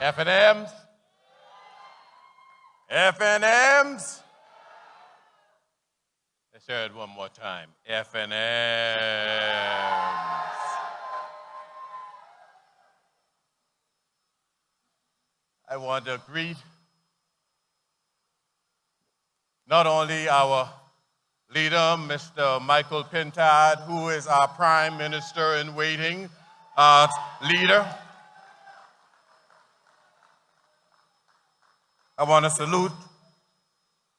FNMs? FNMs? Let's hear it one more time. FNMs. I want to greet not only our leader, Mr. Michael Pintard, who is our Prime Minister in waiting, leader. I want to salute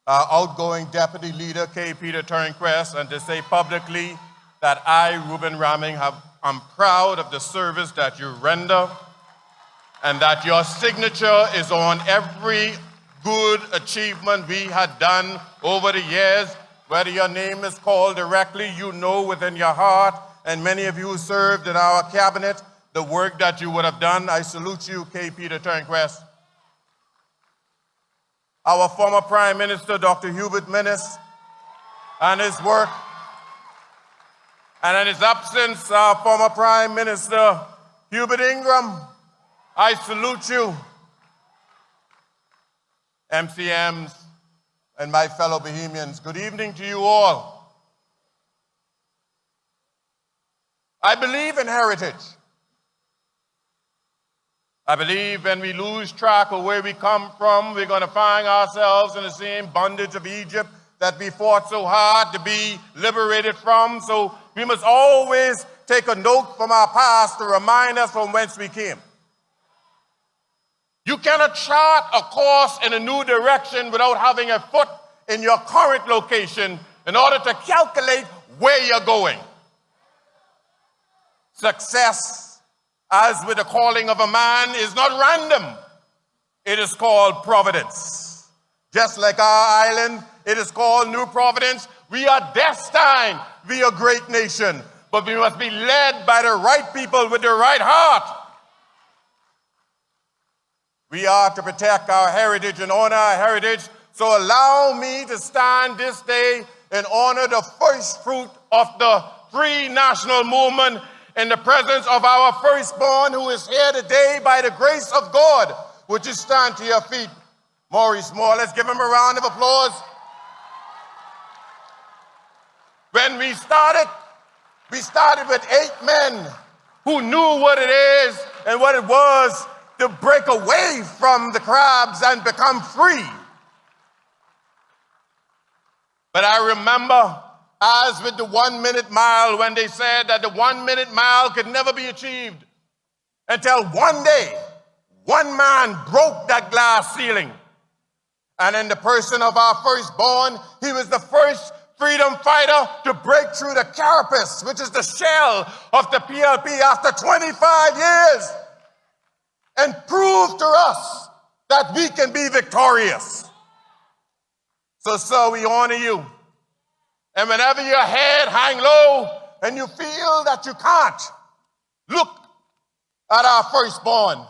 our outgoing Deputy Leader, K. Peter Turnquest, and to say publicly that I, Ruben Rahming, am proud of the service that you render and that your signature is on every good achievement we had done over the years. Whether your name is called directly, you know within your heart, and many of you who served in our cabinet, the work that you would have done. I salute you, K. Peter Turnquest. Our former Prime Minister, Dr. Hubert Minnis, and his work. And in his absence, our former Prime Minister, Hubert Ingram, I salute you. MCMs and my fellow Bohemians, good evening to you all. I believe in heritage. I believe when we lose track of where we come from, we're going to find ourselves in the same bondage of Egypt that we fought so hard to be liberated from. So we must always take a note from our past to remind us from whence we came. You cannot chart a course in a new direction without having a foot in your current location in order to calculate where you're going. Success, as with the calling of a man, is not random. It is called providence. Just like our island, it is called New Providence. We are destined to be a great nation, but we must be led by the right people with the right heart. We are to protect our heritage and honor our heritage. So allow me to stand this day and honor the first fruit of the free national movement in the presence of our firstborn, who is here today by the grace of God. Would you stand to your feet? Maurice Moore, let's give him a round of applause. When we started with 8 men who knew what it is and what it was to break away from the crabs and become free. But I remember, as with the 1 minute mile, when they said that the 1 minute mile could never be achieved until one day, one man broke that glass ceiling. And in the person of our firstborn, he was the first freedom fighter to break through the carapace, which is the shell of the PLP, after 25 years, and prove to us that we can be victorious. So, sir, we honor you. And whenever your head hang low and you feel that you can't, look at our firstborn,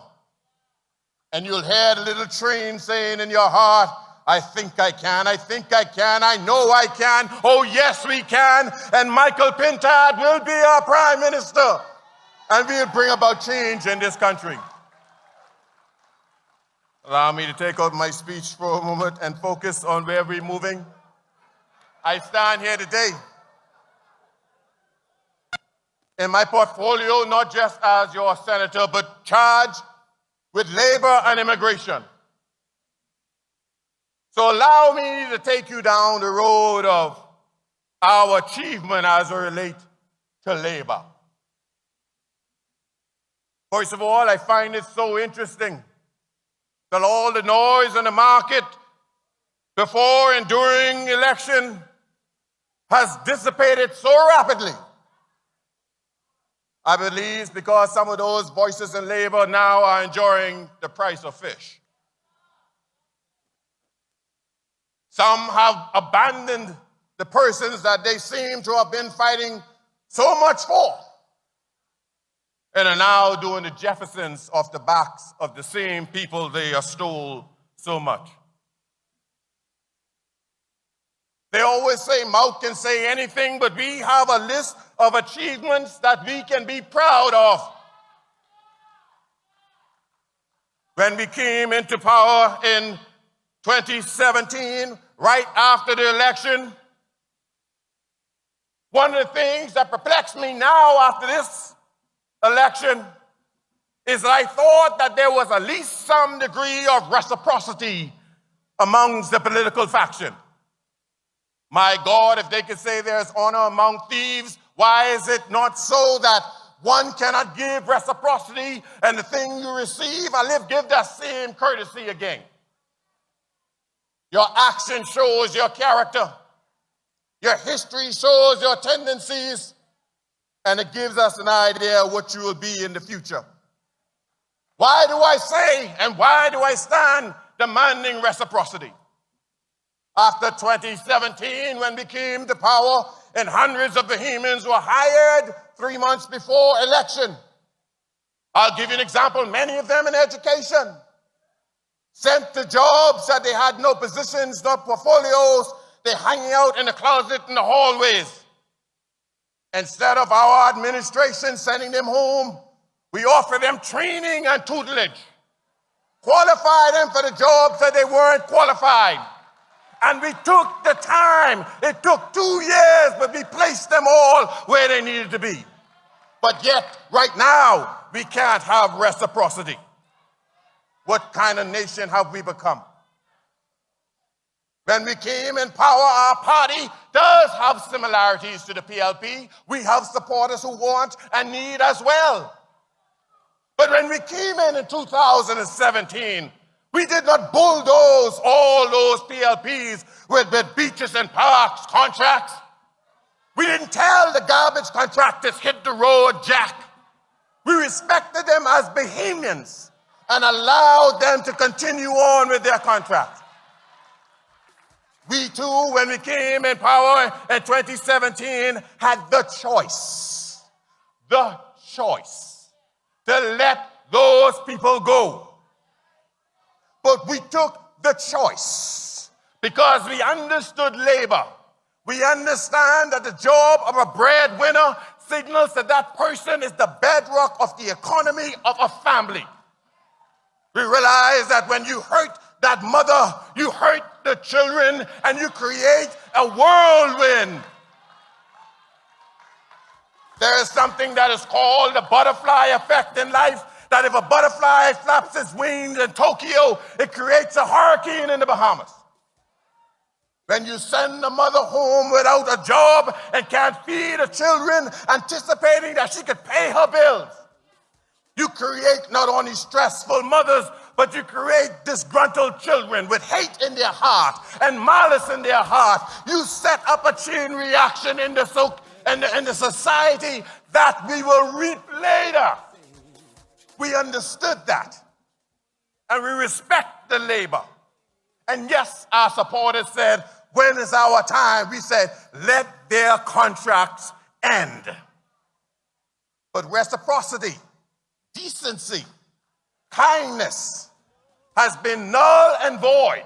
and you'll hear the little train saying in your heart, I think I can, I think I can, I know I can, oh yes we can, and Michael Pintard will be our Prime Minister, and we'll bring about change in this country. Allow me to take out my speech for a moment and focus on where we're moving. I stand here today in my portfolio, not just as your senator, but charged with labor and immigration. So allow me to take you down the road of our achievement as it relates to labor. First of all, I find it so interesting that all the noise in the market before and during election has dissipated so rapidly. I believe it's because some of those voices in labor now are enjoying the price of fish. Some have abandoned the persons that they seem to have been fighting so much for, and are now doing the Jeffersons off the backs of the same people they have stole so much. They always say mouth can say anything, but we have a list of achievements that we can be proud of. When we came into power in 2017, right after the election, one of the things that perplexed me now after this election is that I thought that there was at least some degree of reciprocity amongst the political faction. My God, if they could say there's honor among thieves, why is it not so that one cannot give reciprocity and the thing you receive, give that same courtesy again? Your action shows your character. Your history shows your tendencies, and it gives us an idea of what you will be in the future. Why do I say and why do I stand demanding reciprocity? After 2017, when we came to power and hundreds of Bahamians were hired 3 months before election. I'll give you an example, many of them in education. Sent to jobs that they had no positions, no portfolios, they're hanging out in the closet in the hallways. Instead of our administration sending them home, we offer them training and tutelage. Qualify them for the jobs that they weren't qualified. And we took the time. It took 2 years, but we placed them all where they needed to be. But yet, right now, we can't have reciprocity. What kind of nation have we become? When we came in power, our party does have similarities to the PLP. We have supporters who want and need as well. But when we came in 2017, we did not bulldoze all those PLPs with beaches and parks contracts. We didn't tell the garbage contractors, hit the road, Jack. We respected them as Bahamians and allowed them to continue on with their contracts. We too, when we came in power in 2017, had the choice to let those people go. But we took the choice because we understood labor. We understand that the job of a breadwinner signals that that person is the bedrock of the economy of a family. We realize that when you hurt that mother, you hurt the children, and you create a whirlwind. There is something that is called the butterfly effect in life, that if a butterfly flaps its wings in Tokyo, it creates a hurricane in the Bahamas. When you send a mother home without a job and can't feed her children, anticipating that she could pay her bills, you create not only stressful mothers, but you create disgruntled children with hate in their heart and malice in their heart. You set up a chain reaction in the society that we will reap later. We understood that, and we respect the labor. And yes, our supporters said, when is our time? We said, let their contracts end. But reciprocity, decency, kindness has been null and void.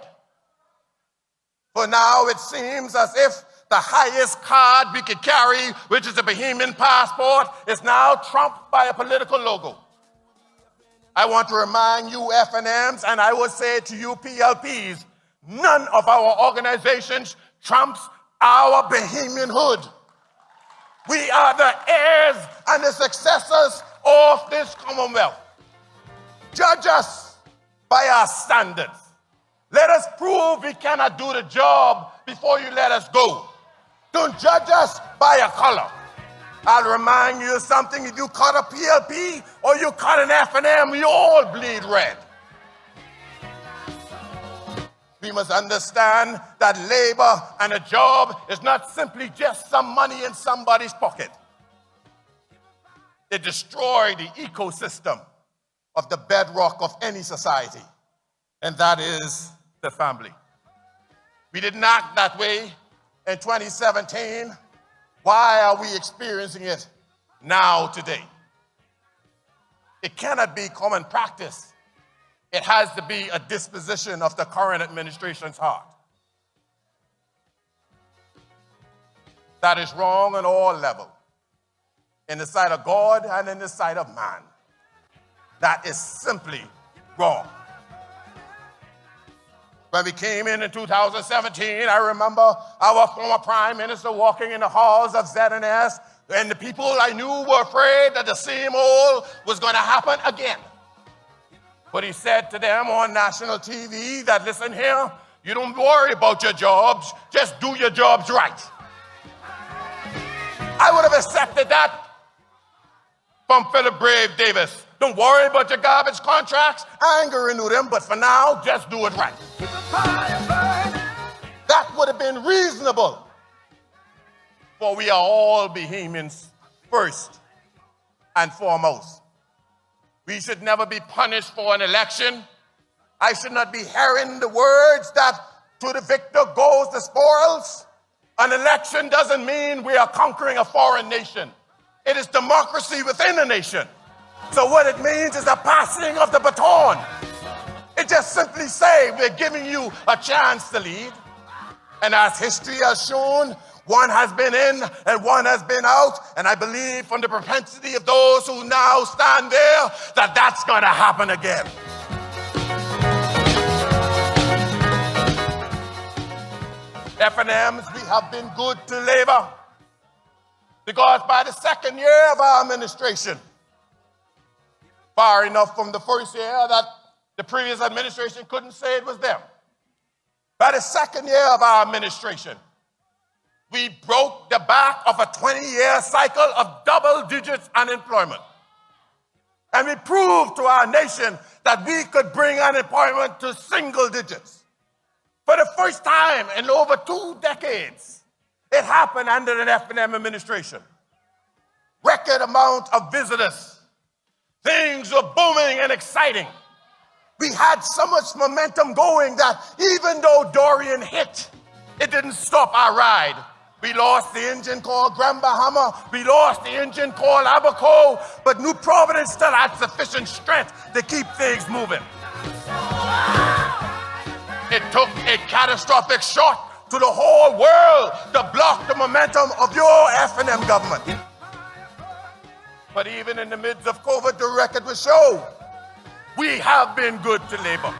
For now, it seems as if the highest card we could carry, which is a Bahamian passport, is now trumped by a political logo. I want to remind you FNMs, and I will say to you PLPs, none of our organizations trumps our Bahamian hood. We are the heirs and the successors of this Commonwealth. Judge us by our standards. Let us prove we cannot do the job before you let us go. Don't judge us by a color. I'll remind you of something. If you cut a PLP or you cut an FNM, we all bleed red. We must understand that labor and a job is not simply just some money in somebody's pocket. It destroys the ecosystem of the bedrock of any society, and that is the family. We didn't act that way in 2017. Why are we experiencing it now, today? It cannot be common practice. It has to be a disposition of the current administration's heart. That is wrong on all levels, in the sight of God and in the sight of man. That is simply wrong. When we came in 2017, I remember our former prime minister walking in the halls of ZNS, and the people I knew were afraid that the same old was going to happen again. But he said to them on national TV that, listen here, you don't worry about your jobs, just do your jobs right. I would have accepted that from Philip Brave Davis. Don't worry about your garbage contracts. I ain't gonna renew them, but for now, just do it right. That would have been reasonable. For we are all Bahamians first and foremost. We should never be punished for an election. I should not be hearing the words that to the victor goes the spoils. An election doesn't mean we are conquering a foreign nation. It is democracy within a nation. So what it means is a passing of the baton. It just simply says we're giving you a chance to lead. And as history has shown, one has been in and one has been out. And I believe from the propensity of those who now stand there that that's going to happen again. FNMs, we have been good to labor. Because by the second year of our administration, far enough from the first year that the previous administration couldn't say it was them. By the second year of our administration, we broke the back of a 20-year cycle of double-digit unemployment. And we proved to our nation that we could bring unemployment to single digits. For the first time in over 2 decades, it happened under an FNM administration. Record amount of visitors. Things were booming and exciting. We had so much momentum going that even though Dorian hit, it didn't stop our ride. We lost the engine called Grand Bahama. We lost the engine called Abaco. But New Providence still had sufficient strength to keep things moving. It took a catastrophic shock to the whole world to block the momentum of your FNM government. But even in the midst of COVID, the record will show we have been good to labor.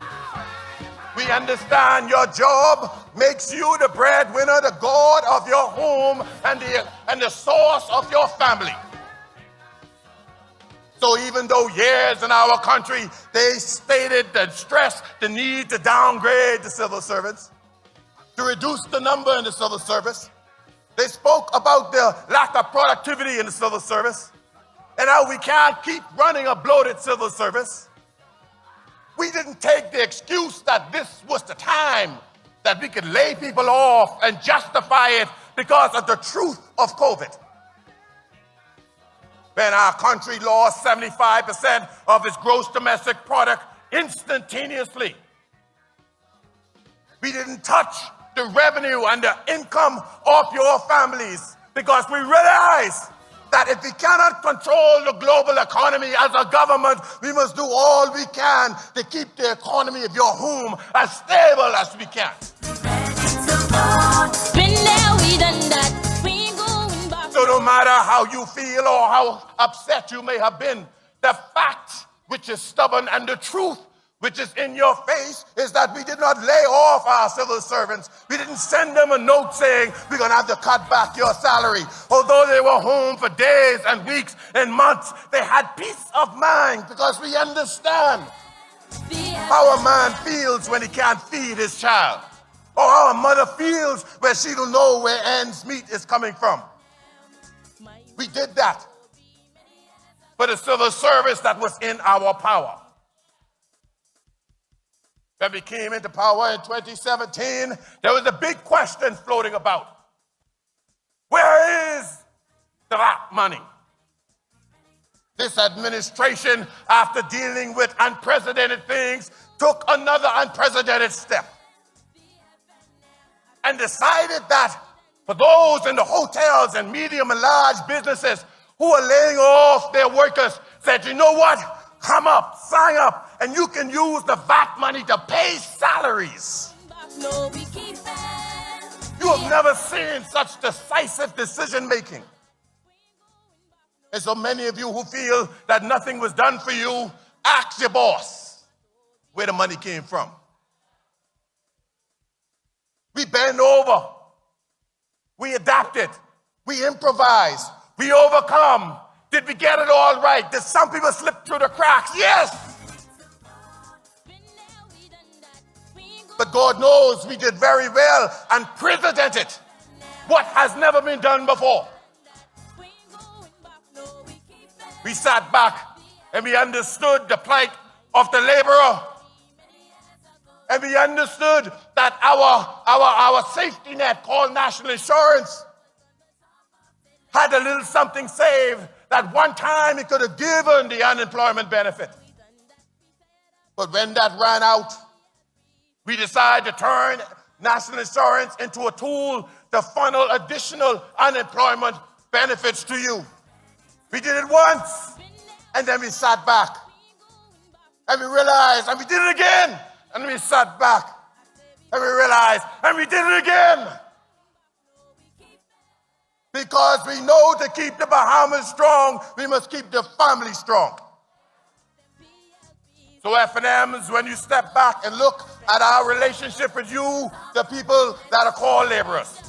We understand your job makes you the breadwinner, the God of your home, and the source of your family. So even though years in our country, they stated that stress the need to downgrade the civil servants, to reduce the number in the civil service. They spoke about the lack of productivity in the civil service. And how we can't keep running a bloated civil service. We didn't take the excuse that this was the time that we could lay people off and justify it because of the truth of COVID. When our country lost 75% of its gross domestic product instantaneously. We didn't touch the revenue and the income of your families because we realized that if we cannot control the global economy as a government, we must do all we can to keep the economy of your home as stable as we can. So no matter how you feel or how upset you may have been, the fact which is stubborn and the truth which is in your face is that we did not lay off our civil servants. We didn't send them a note saying, we're going to have to cut back your salary. Although they were home for days and weeks and months, they had peace of mind because we understand how a man feels when he can't feed his child. Or how a mother feels when she don't know where ends meet is coming from. We did that for the civil service that was in our power. When we came into power in 2017, there was a big question floating about. Where is the VAT money? This administration, after dealing with unprecedented things, took another unprecedented step and decided that for those in the hotels and medium and large businesses who are laying off their workers, said, you know what? Come up, sign up, and you can use the VAT money to pay salaries. You have never seen such decisive decision making. And so many of you who feel that nothing was done for you, ask your boss where the money came from. We bend over. We adapt it. We improvise. We overcome. Did we get it all right? Did some people slip through the cracks? Yes. But God knows we did very well and precedented what has never been done before. We sat back and we understood the plight of the laborer. And we understood that our safety net called national insurance had a little something saved that one time it could have given the unemployment benefit. But when that ran out, we decided to turn national insurance into a tool to funnel additional unemployment benefits to you. We did it once, and then we sat back. And we realized, and we did it again, and we sat back. And we realized, and we did it again. Because we know to keep the Bahamas strong, we must keep the family strong. So FNMs, when you step back and look at our relationship with you, the people that are called laborers,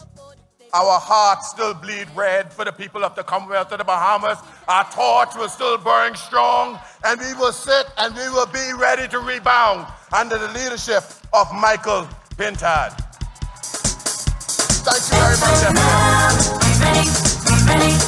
our hearts still bleed red for the people of the Commonwealth of the Bahamas. Our torch will still burn strong, and we will sit and we will be ready to rebound under the leadership of Michael Pintard. Thank you very much, FNM.